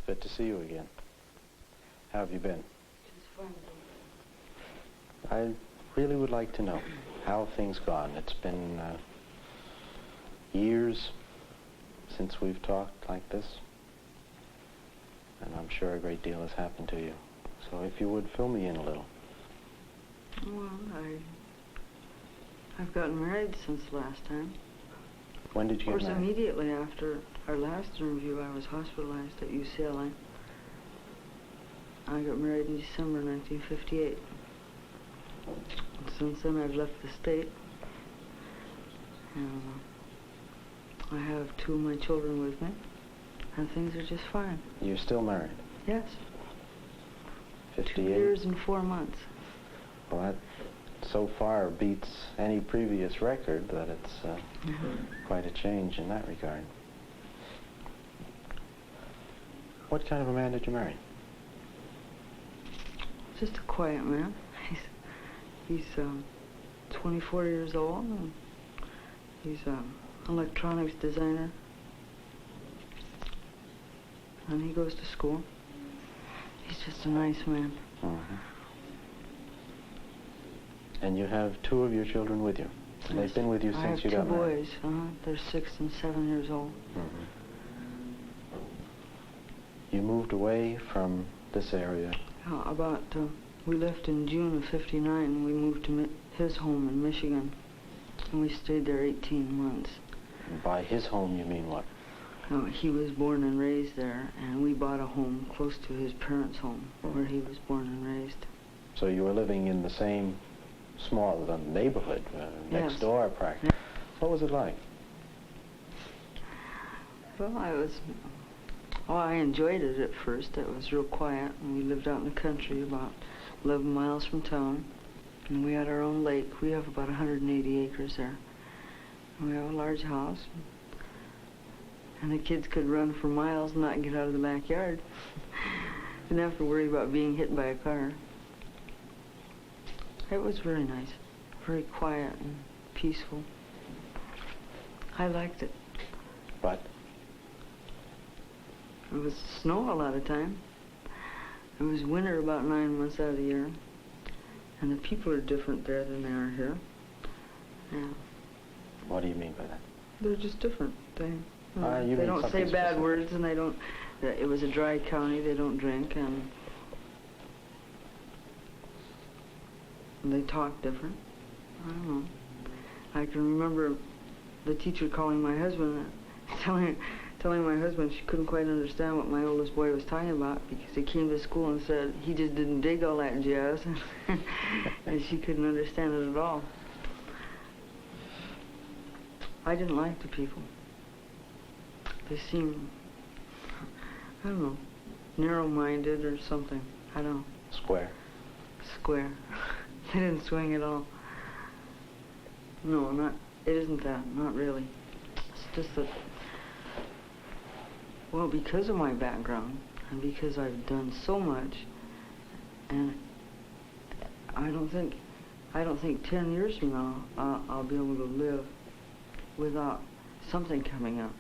Good to see you again. How have you been? Just fine. I really would like to know how things gone. It's been years since we've talked like this, and I'm sure a great deal has happened to you. So if you would fill me in a little. Well, I've gotten married since last time. When did you get married? Of course, immediately after our last interview, I was hospitalized at UCLA. I got married in December 1958. Since then, I've left the state. And I have 2 of my children with me, and things are just fine. You're still married? Yes. 58? 2 years and 4 months. Well, that so far beats any previous record, that it's quite a change in that regard. What kind of a man did you marry? Just a quiet man. He's 24 years old, and he's an electronics designer, and he goes to school. He's just a nice man. Mm-hmm. And you have 2 of your children with you? Yes. They've been with you since you got married? I have 2 boys. They're 6 and 7 years old. Mm-hmm. You moved away from this area? We left in June of '59, and we moved to his home in Michigan, and we stayed there 18 months. And by his home, you mean what? He was born and raised there, and we bought a home close to his parents' home, where he was born and raised. So you were living in the same small neighborhood, next Yes. door, practically. Yeah. What was it like? Well, I enjoyed it at first. It was real quiet, and we lived out in the country about 11 miles from town, and we had our own lake. We have about 180 acres there. And we have a large house, and the kids could run for miles and not get out of the backyard. Didn't have to worry about being hit by a car. It was very nice, very quiet and peaceful. I liked it. But? It was snow a lot of time. It was winter about 9 months out of the year. And the people are different there than they are here. Yeah. What do you mean by that? They're just different. They they don't say something bad specific. words, and they don't. It was a dry county. They don't drink, and they talk different. I don't know. I can remember the teacher calling my husband, telling my husband she couldn't quite understand what my oldest boy was talking about, because he came to school and said he just didn't dig all that jazz, and she couldn't understand it at all. I didn't like the people. They seemed, I don't know, narrow-minded or something. I don't know. Square. Square. They didn't swing at all. No, it isn't that, not really. It's just that, well, because of my background, and because I've done so much, and I don't think 10 years from now I'll be able to live without something coming up,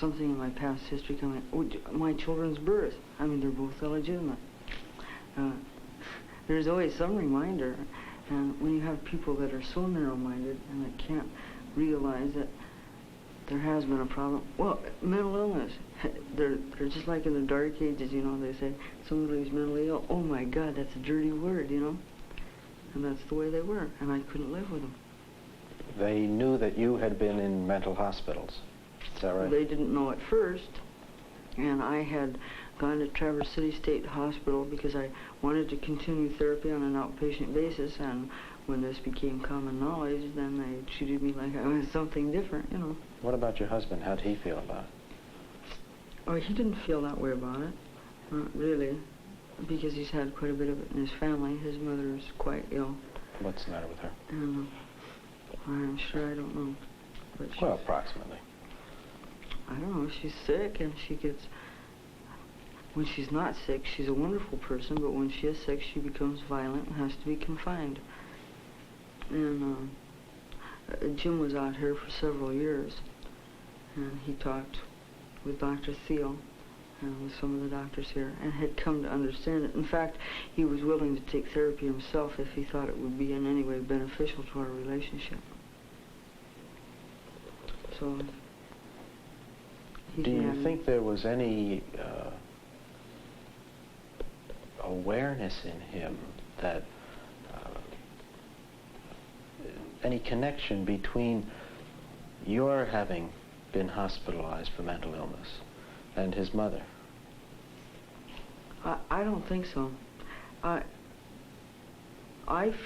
something in my past history coming up. My children's birth, I mean, they're both illegitimate. There's always some reminder, and when you have people that are so narrow-minded and that can't realize that there has been a problem. Well, mental illness, they're just like in the Dark Ages, you know, they say somebody's mentally ill. Oh my God, that's a dirty word, you know? And that's the way they were, and I couldn't live with them. They knew that you had been in mental hospitals. Is that right? They didn't know at first, and I had gone to Traverse City State Hospital because I wanted to continue therapy on an outpatient basis, and when this became common knowledge, then they treated me like I was something different, you know. What about your husband? How did he feel about it? Oh, he didn't feel that way about it, not really, because he's had quite a bit of it in his family. His mother is quite ill. What's the matter with her? I'm sure I don't know. But Well, approximately. I don't know, she's sick, and she gets... When she's not sick, she's a wonderful person, but when she is sick, she becomes violent and has to be confined. And Jim was out here for several years, and he talked with Dr. Thiel, with some of the doctors here, and had come to understand it. In fact, he was willing to take therapy himself if he thought it would be in any way beneficial to our relationship. So, do you think there was any awareness in him that any connection between your having been hospitalized for mental illness and his mother? I don't think so. I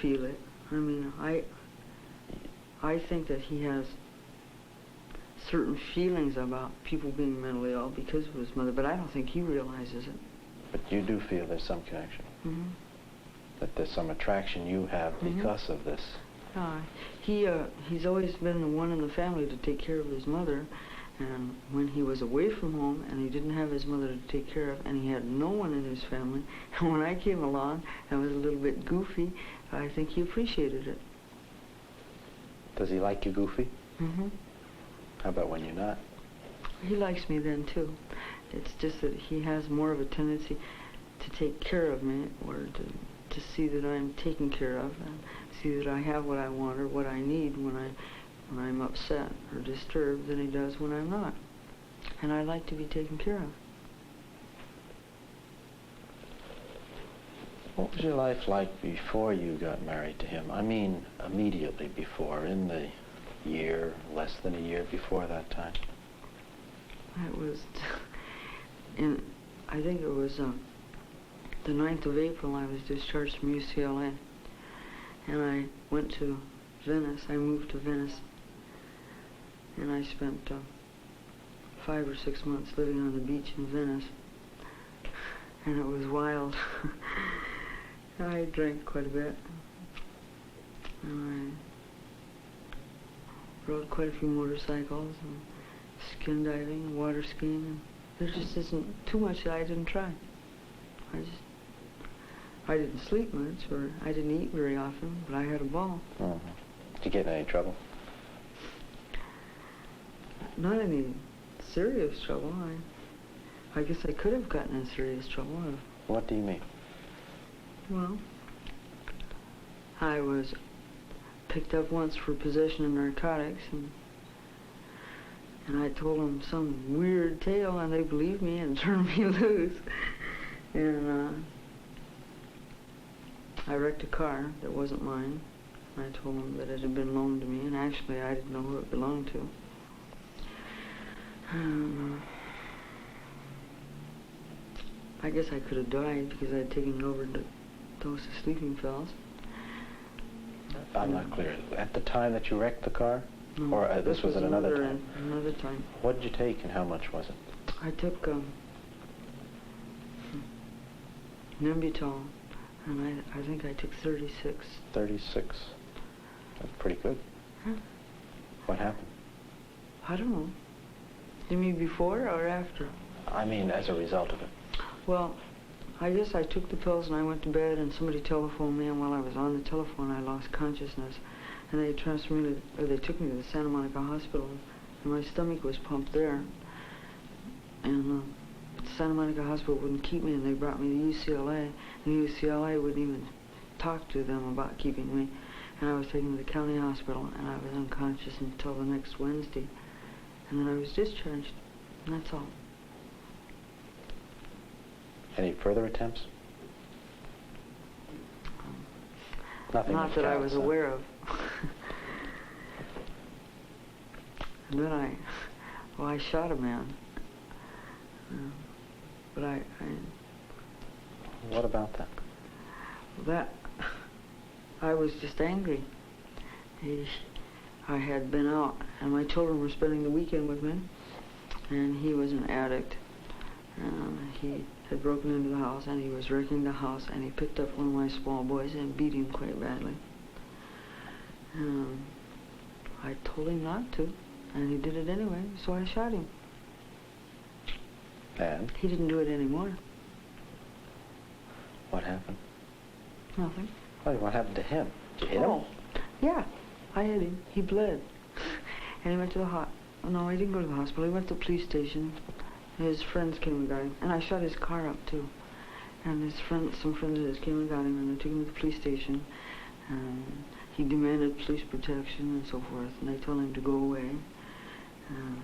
feel it. I mean, I think that he has certain feelings about people being mentally ill because of his mother, but I don't think he realizes it. But you do feel there's some connection? Mm-hmm. That there's some attraction you have because of this? He's always been the one in the family to take care of his mother, and when he was away from home and he didn't have his mother to take care of, and he had no one in his family, and when I came along and was a little bit goofy, I think he appreciated it. Does he like you goofy? Mm-hmm. How about when you're not? He likes me then, too. It's just that he has more of a tendency to take care of me, or to see that I'm taken care of, and see that I have what I want or what I need when I'm upset or disturbed than he does when I'm not. And I like to be taken care of. What was your life like before you got married to him? I mean, immediately before, in the year, less than a year before that time. It was, I think it was the 9th of April I was discharged from UCLA. And I went to Venice. I moved to Venice. And I spent 5 or 6 months living on the beach in Venice. And it was wild. I drank quite a bit. And I rode quite a few motorcycles and skin diving and water skiing. And there just isn't too much that I didn't try. I didn't sleep much, or I didn't eat very often, but I had a ball. Mm-hmm. Did you get in any trouble? Not any serious trouble. I guess I could have gotten in serious trouble. What do you mean? Well, I was picked up once for possession of narcotics, and I told them some weird tale, and they believed me and turned me loose. And I wrecked a car that wasn't mine. I told them that it had been loaned to me, and actually I didn't know who it belonged to. I guess I could have died because I had taken an overdose of sleeping pills. I'm not clear. At the time that you wrecked the car? No, or this was at another time? Another time. What did you take and how much was it? I took Nembutal, and I think I took 36. 36. That's pretty good. Huh? What happened? I don't know. You mean before or after? I mean, as a result of it. Well, I guess I took the pills and I went to bed, and somebody telephoned me, and while I was on the telephone, I lost consciousness. And they transferred me, or they took me to the Santa Monica Hospital, and my stomach was pumped there. And Santa Monica Hospital wouldn't keep me, and they brought me to UCLA, and UCLA wouldn't even talk to them about keeping me. And I was taken to the county hospital, and I was unconscious until the next Wednesday. And then I was discharged, and that's all. Any further attempts? Nothing. Not that I was aware of. And then I shot a man. But What about that? I was just angry. I had been out, and my children were spending the weekend with me, and he was an addict. He had broken into the house, and he was wrecking the house, and he picked up one of my small boys and beat him quite badly. I told him not to, and he did it anyway, so I shot him. And? He didn't do it anymore. What happened? Nothing. Oh, what happened to him? Did you hit him? Yeah, I hit him. He bled. And he went to the No, he didn't go to the hospital. He went to the police station, his friends came and got him. And I shot his car up, too. And some friends of his came and got him, and they took him to the police station. And he demanded police protection and so forth, and they told him to go away.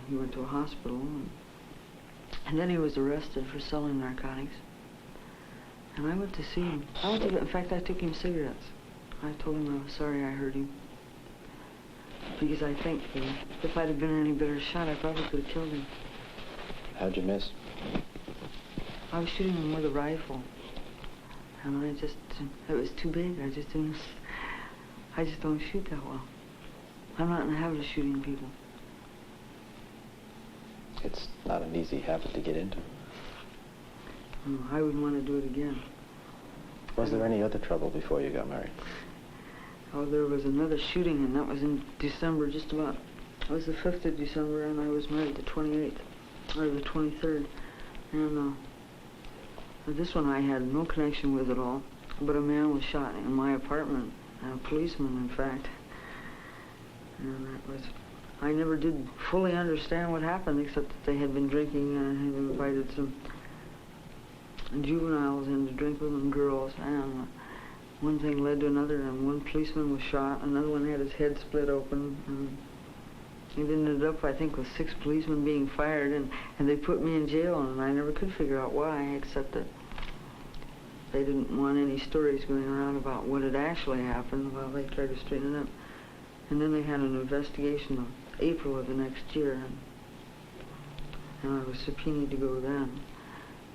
He went to a hospital, and then he was arrested for selling narcotics. And I went to see him. In fact, I took him cigarettes. I told him I was sorry I hurt him. Because I think if I'd have been any better shot, I probably could have killed him. How'd you miss? I was shooting him with a rifle. And it was too big. I just don't shoot that well. I'm not in the habit of shooting people. It's not an easy habit to get into. No, I wouldn't want to do it again. Was there any other trouble before you got married? Oh, there was another shooting, and that was in December, just about. It was the 5th of December, and I was married the 28th, or the 23rd. And this one I had no connection with at all, but a man was shot in my apartment, a policeman, in fact. And I never did fully understand what happened, except that they had been drinking and had invited some juveniles in to drink with them, girls, and one thing led to another, and one policeman was shot, another one had his head split open, and it ended up, I think, with 6 policemen being fired, and they put me in jail, and I never could figure out why, except that they didn't want any stories going around about what had actually happened while they tried to straighten it up. And then they had an investigation of April of the next year, and I was subpoenaed to go then,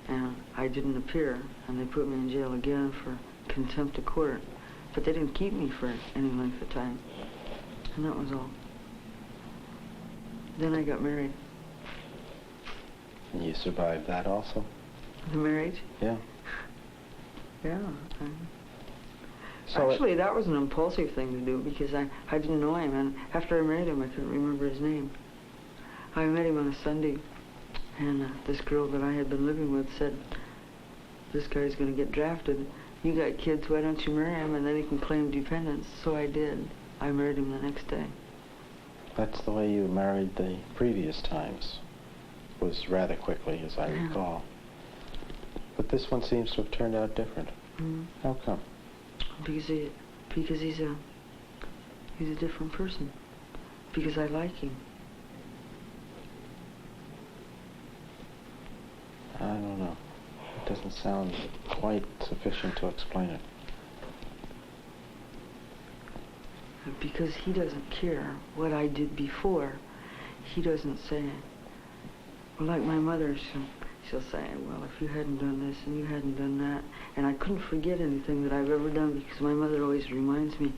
and I didn't appear, and they put me in jail again for contempt of court, but they didn't keep me for any length of time, and that was all. Then I got married. And you survived that also? The marriage? Yeah. Yeah. So actually, that was an impulsive thing to do, because I didn't know him, and after I married him, I couldn't remember his name. I met him on a Sunday, and this girl that I had been living with said, "This guy's going to get drafted. You got kids, why don't you marry him, and then he can claim dependents?" So I did. I married him the next day. That's the way you married the previous times. It was rather quickly, as I recall. But this one seems to have turned out different. Mm-hmm. How come? Because he's a different person. Because I like him. I don't know. It doesn't sound quite sufficient to explain it. Because he doesn't care what I did before. He doesn't say, well, like my mother, she'll say, well, if you hadn't done this and you hadn't done that, and I couldn't forget anything that I've ever done because my mother always reminds me,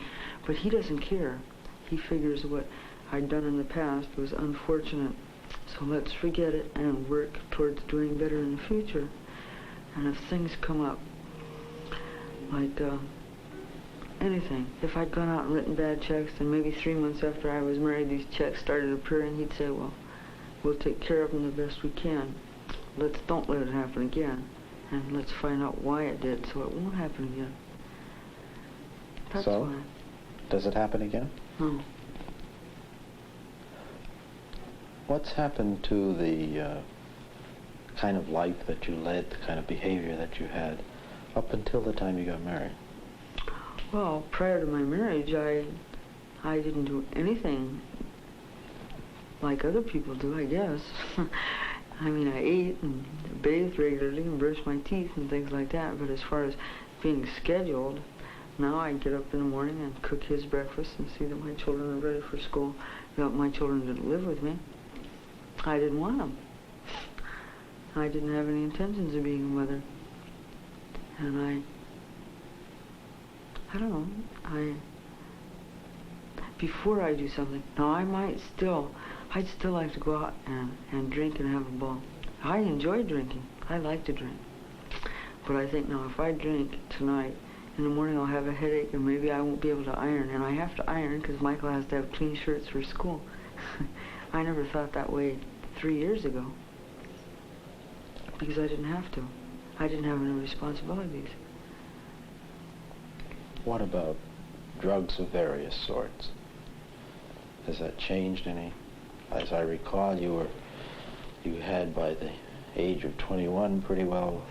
but he doesn't care. He figures what I'd done in the past was unfortunate, so let's forget it and work towards doing better in the future. And if things come up, like anything, if I'd gone out and written bad checks, and maybe 3 months after I was married these checks started appearing, he'd say, well, we'll take care of them the best we can. Don't let it happen again, and let's find out why it did so it won't happen again. That's why. Does it happen again? No. What's happened to the kind of life that you led, the kind of behavior that you had up until the time you got married? Well, prior to my marriage, I didn't do anything like other people do, I guess. I mean, I ate and bathed regularly and brushed my teeth and things like that, but as far as being scheduled, now I get up in the morning and cook his breakfast and see that my children are ready for school. Now, my children didn't live with me. I didn't want them. I didn't have any intentions of being a mother. And I don't know, before I do something, now I'd still like to go out and drink and have a ball. I enjoy drinking. I like to drink. But I think now if I drink tonight, in the morning I'll have a headache and maybe I won't be able to iron. And I have to iron because Michael has to have clean shirts for school. I never thought that way 3 years ago. Because I didn't have to. I didn't have any responsibilities. What about drugs of various sorts? Has that changed any? As I recall, you had by the age of 21 pretty well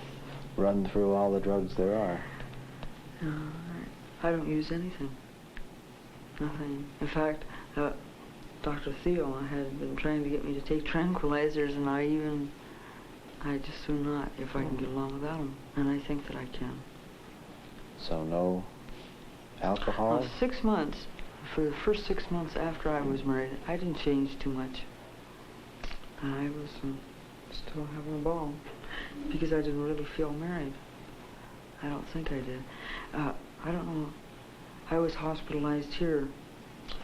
run through all the drugs there are. I don't use anything. Nothing. In fact, Dr. Theo had been trying to get me to take tranquilizers, and I just do not if I can get along without them. And I think that I can. So no alcohol? Well, 6 months. For the first 6 months after I was married, I didn't change too much. I was still having a ball because I didn't really feel married. I don't think I did. I don't know. I was hospitalized here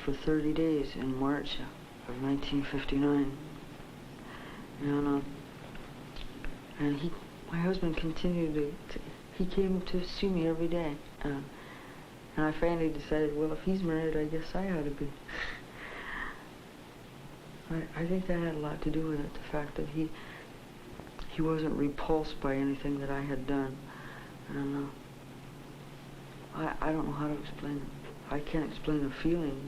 for 30 days in March of 1959. And my husband continued he came to see me every day. And I finally decided, well, if he's married, I guess I ought to be. I think that had a lot to do with it, the fact that he wasn't repulsed by anything that I had done. And I don't know how to explain it. I can't explain a feeling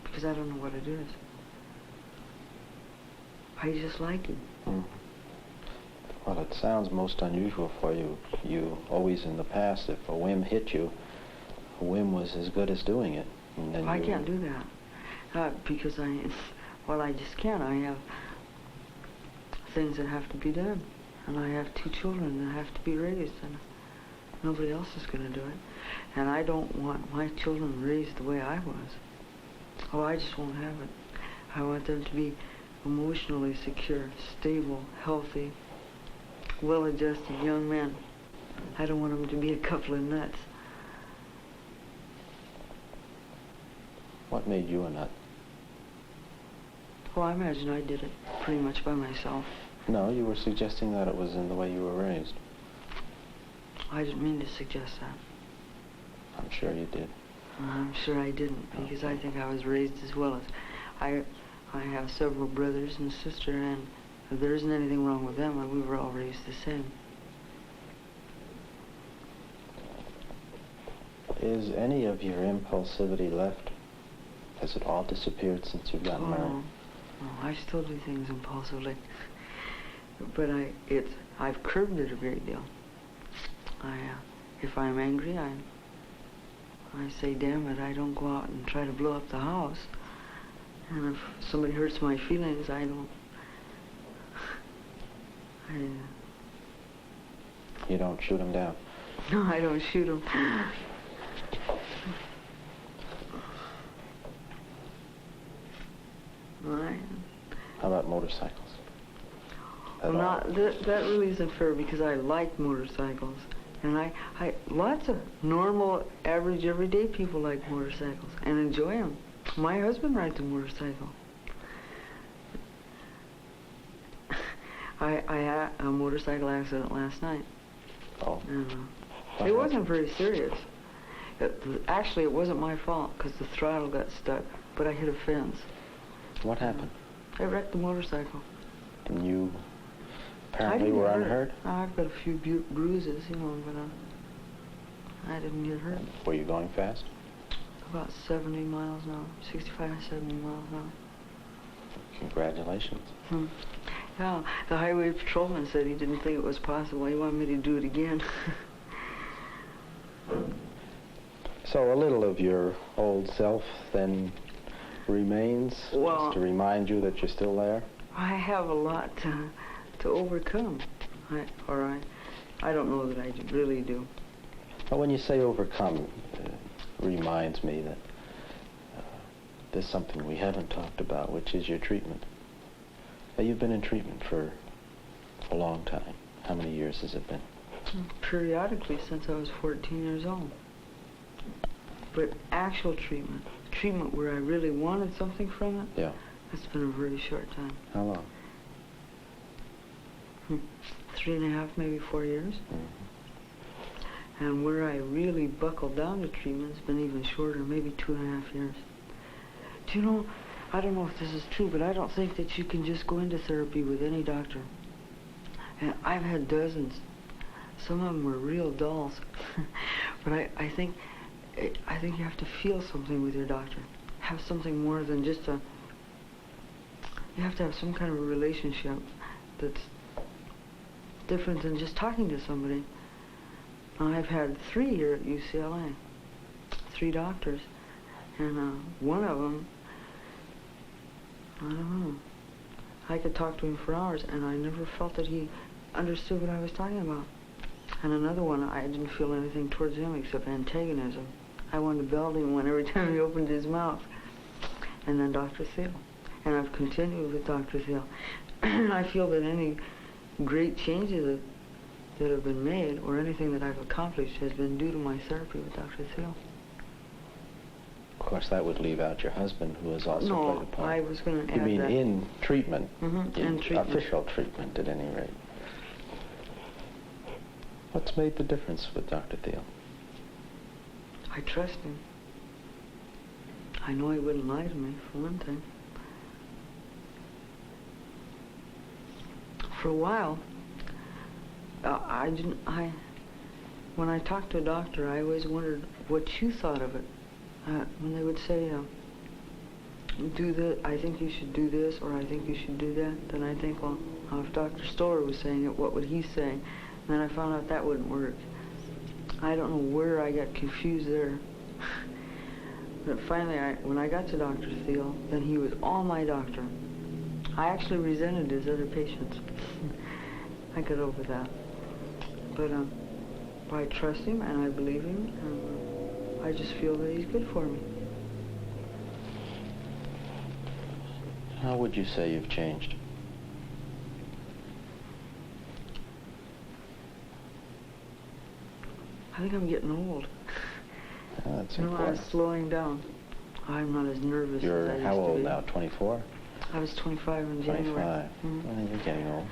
because I don't know what it is. I just like him. Mm. Well, it sounds most unusual for you. You always in the past, if a whim hit you, a whim was as good as doing it. And then I can't do that because I just can't. I have things that have to be done, and I have 2 children that have to be raised, and nobody else is going to do it. And I don't want my children raised the way I was. Oh, I just won't have it. I want them to be emotionally secure, stable, healthy, well-adjusted young men. I don't want them to be a couple of nuts. What made you a nut? Well, I imagine I did it pretty much by myself. No, you were suggesting that it was in the way you were raised. I didn't mean to suggest that. I'm sure you did. I'm sure I didn't, because I think I was raised as well as... I have several brothers and sisters, and there isn't anything wrong with them, and we were all raised the same. Is any of your impulsivity left? Has it all disappeared since you've gotten married? No, I still do things impulsively, but I've curbed it a great deal. If I'm angry, I say, damn it, I don't go out and try to blow up the house. And if somebody hurts my feelings, I don't. You don't shoot them down? No, I don't shoot them. Right. How about motorcycles? Well, that really isn't fair because I like motorcycles. And I lots of normal, average, everyday people like motorcycles and enjoy them. My husband rides a motorcycle. I had a motorcycle accident last night. Oh. It wasn't very serious. Actually, it wasn't my fault because the throttle got stuck, but I hit a fence. What happened? I wrecked the motorcycle. And you apparently were unhurt? I've got a few bruises, but I didn't get hurt. Were you going fast? About 70 miles an hour, 65, 70 miles an hour. Congratulations. Yeah, the highway patrolman said he didn't think it was possible. He wanted me to do it again. So a little of your old self then remains, well, just to remind you that you're still there? I have a lot to overcome. I don't know that I really do. Well, when you say overcome, reminds me that there's something we haven't talked about, which is your treatment. You've been in treatment for a long time. How many years has it been? Periodically since I was 14 years old. But actual treatment where I really wanted something from it, yeah, it's been a very short time. How long? 3.5, maybe 4 years. Mm-hmm. And where I really buckled down to treatment has been even shorter, maybe 2.5 years. Do you know, I don't know if this is true, but I don't think that you can just go into therapy with any doctor. And I've had dozens. Some of them were real dolls. But I think you have to feel something with your doctor. Have something more than just you have to have some kind of a relationship that's different than just talking to somebody. I've had 3 here at UCLA, 3 doctors, and one of them, I don't know, I could talk to him for hours, and I never felt that he understood what I was talking about. And another one, I didn't feel anything towards him except antagonism. I wanted to belt him every time he opened his mouth. And then Dr. Thiel. And I've continued with Dr. Thiel. I feel that any great changes that have been made, or anything that I've accomplished, has been due to my therapy with Dr. Thiel. Of course, that would leave out your husband, who has also played a part. No, I was going to add that. You mean that. in treatment? Mm-hmm, in treatment. Official treatment, at any rate. What's made the difference with Dr. Thiel? I trust him. I know he wouldn't lie to me, for one thing. For a while, when I talked to a doctor, I always wondered what you thought of it. When they would say, do this, I think you should do this, or I think you should do that, then I think, well, if Dr. Stoller was saying it, what would he say? And then I found out that wouldn't work. I don't know where I got confused there. But finally, when I got to Dr. Thiel, then he was all my doctor. I actually resented his other patients. I got over that. But I trust him, and I believe him, and I just feel that he's good for me. How would you say you've changed? I think I'm getting old. That's I'm important. slowing down. I'm not as nervous as I You're used how to old be. now, 24? I was 25 in 25. January. Well, you're getting old.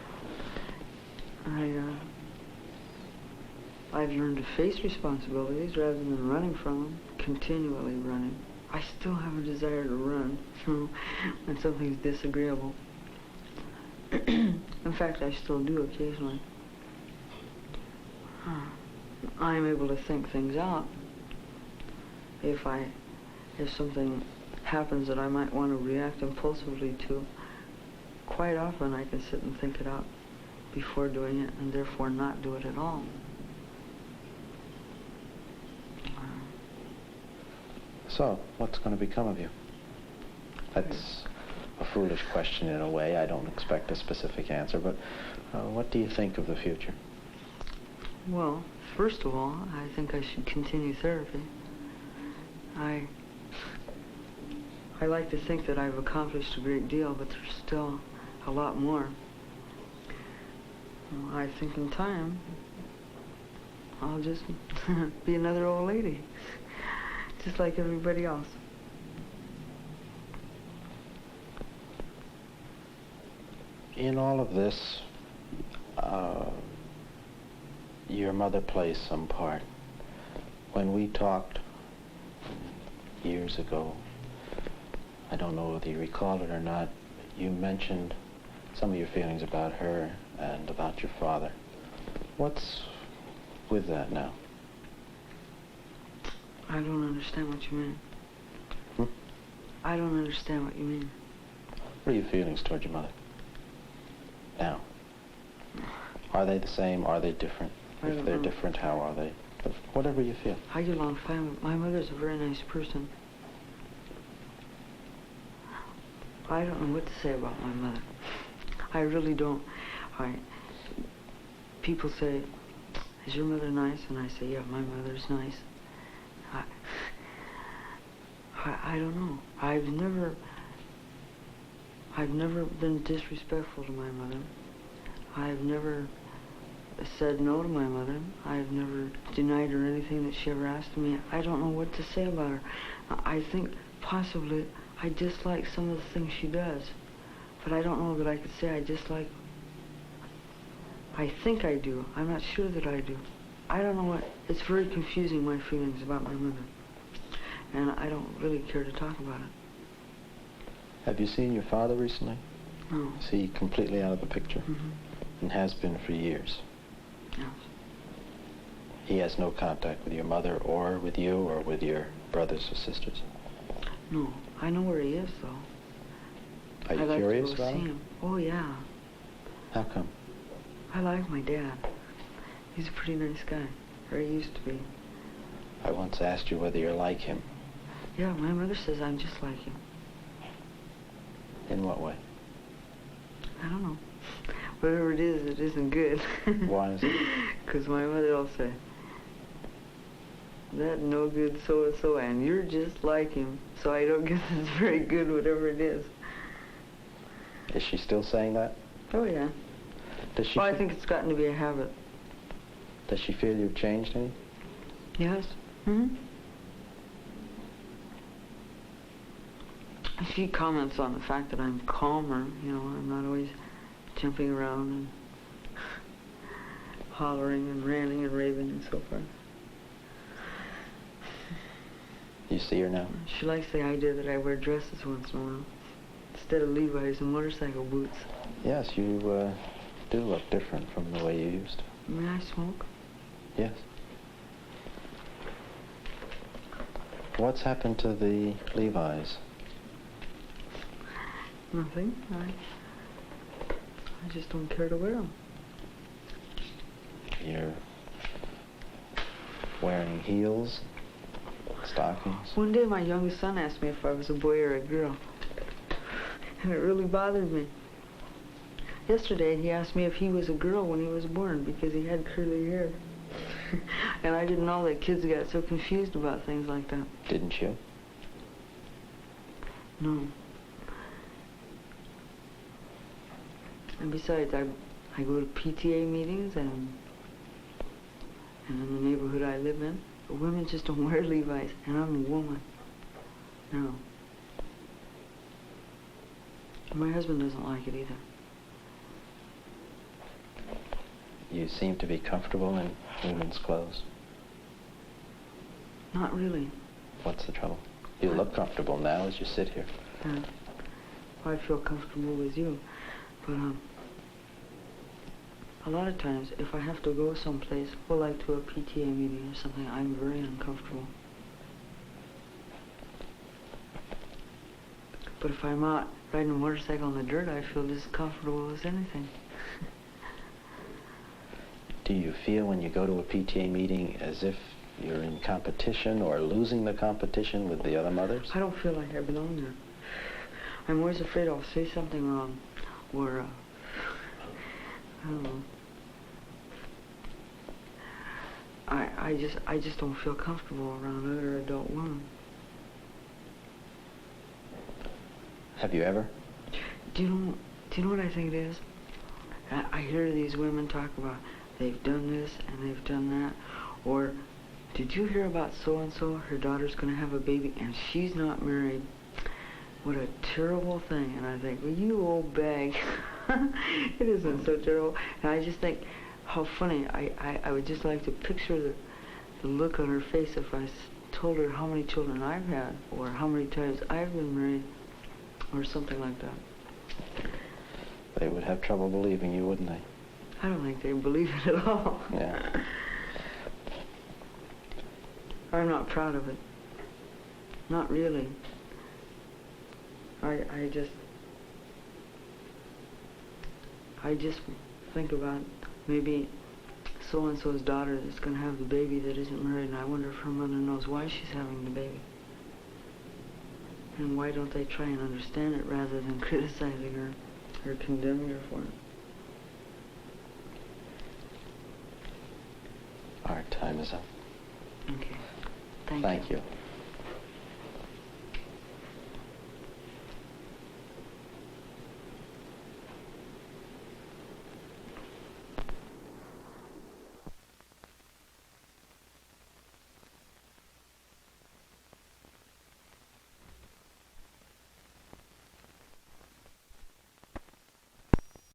I've learned to face responsibilities rather than running from them, continually running. I still have a desire to run when something's disagreeable. In fact, I still do occasionally. I'm able to think things out. If something happens that I might want to react impulsively to, quite often I can sit and think it out before doing it, and therefore not do it at all. So, what's going to become of you? That's a foolish question in a way. I don't expect a specific answer, but what do you think of the future? Well, first of all, I think I should continue therapy. I like to think that I've accomplished a great deal, but there's still a lot more. Well, I think in time, I'll just be another old lady, just like everybody else. In all of this, your mother plays some part. When we talked years ago, I don't know whether you recall it or not, you mentioned some of your feelings about her and about your father. What's with that now? I don't understand what you mean. I don't understand what you mean. What are your feelings toward your mother now? Are they the same? Are they different? If they're different, how are they? Whatever you feel. I get along fine with my mother's a very nice person. I don't know what to say about my mother. I really don't. People say, is your mother nice? And I say, yeah, my mother's nice. I don't know. I've never been disrespectful to my mother. I've never said no to my mother. I've never denied her anything that she ever asked of me. I don't know what to say about her. I think possibly I dislike some of the things she does, but I don't know that I could say I dislike. I think I do. I'm not sure that I do. I don't know what. It's very confusing, my feelings about my mother, and I don't really care to talk about it. Have you seen your father recently? No. Is he completely out of the picture? Mm-hmm. And has been for years? Yes. He has no contact with your mother or with you or with your brothers or sisters? No. I know where he is, though. Are you I'd like curious to go about see him? him. Oh, yeah. How come? I like my dad. He's a pretty nice guy. Or he used to be. I once asked you whether you're like him. Yeah, my mother says I'm just like him. In what way? I don't know. Whatever it isn't good. Why is it? Because my mother will say, that no good so-and-so, and you're just like him. So I don't guess it's very good, whatever it is. Is she still saying that? Oh, yeah. Does she? Well, I think it's gotten to be a habit. Does she feel you've changed any? Yes. Mm-hmm. She comments on the fact that I'm calmer, you know, I'm not always jumping around and hollering and ranting and raving and so forth. You see her now? She likes the idea that I wear dresses once in a while instead of Levi's and motorcycle boots. Yes, you do look different from the way you used to. May I smoke? Yes. What's happened to the Levi's? Nothing. I just don't care to wear them. You're wearing heels, stockings. One day my youngest son asked me if I was a boy or a girl. And it really bothered me. Yesterday he asked me if he was a girl when he was born because he had curly hair. And I didn't know that kids got so confused about things like that. Didn't you? No. And besides, I go to PTA meetings and in the neighborhood I live in, women just don't wear Levi's, and I'm a woman. No. My husband doesn't like it either. You seem to be comfortable in women's clothes. Not really. What's the trouble? You look comfortable now as you sit here. I feel comfortable with you, but a lot of times, if I have to go someplace, well, like to a PTA meeting or something, I'm very uncomfortable. But if I'm out riding a motorcycle on the dirt, I feel as comfortable as anything. Do you feel when you go to a PTA meeting as if you're in competition or losing the competition with the other mothers? I don't feel like I belong there. I'm always afraid I'll say something wrong, or I don't know. I just don't feel comfortable around other adult women. Have you ever? Do you know what I think it is? I hear these women talk about they've done this and they've done that, or did you hear about so-and-so, her daughter's going to have a baby and she's not married? What a terrible thing. And I think, well, you old bag. It isn't so terrible. And I just think how funny. I would just like to picture the look on her face if I told her how many children I've had, or how many times I've been married, or something like that. They would have trouble believing you, wouldn't they? I don't think they believe it at all. Yeah. I'm not proud of it. Not really. I just think about maybe so-and-so's daughter that's going to have the baby that isn't married, and I wonder if her mother knows why she's having the baby. And why don't they try and understand it rather than criticizing her or condemning her for it? Our time is up. Okay. Thank you. Thank you.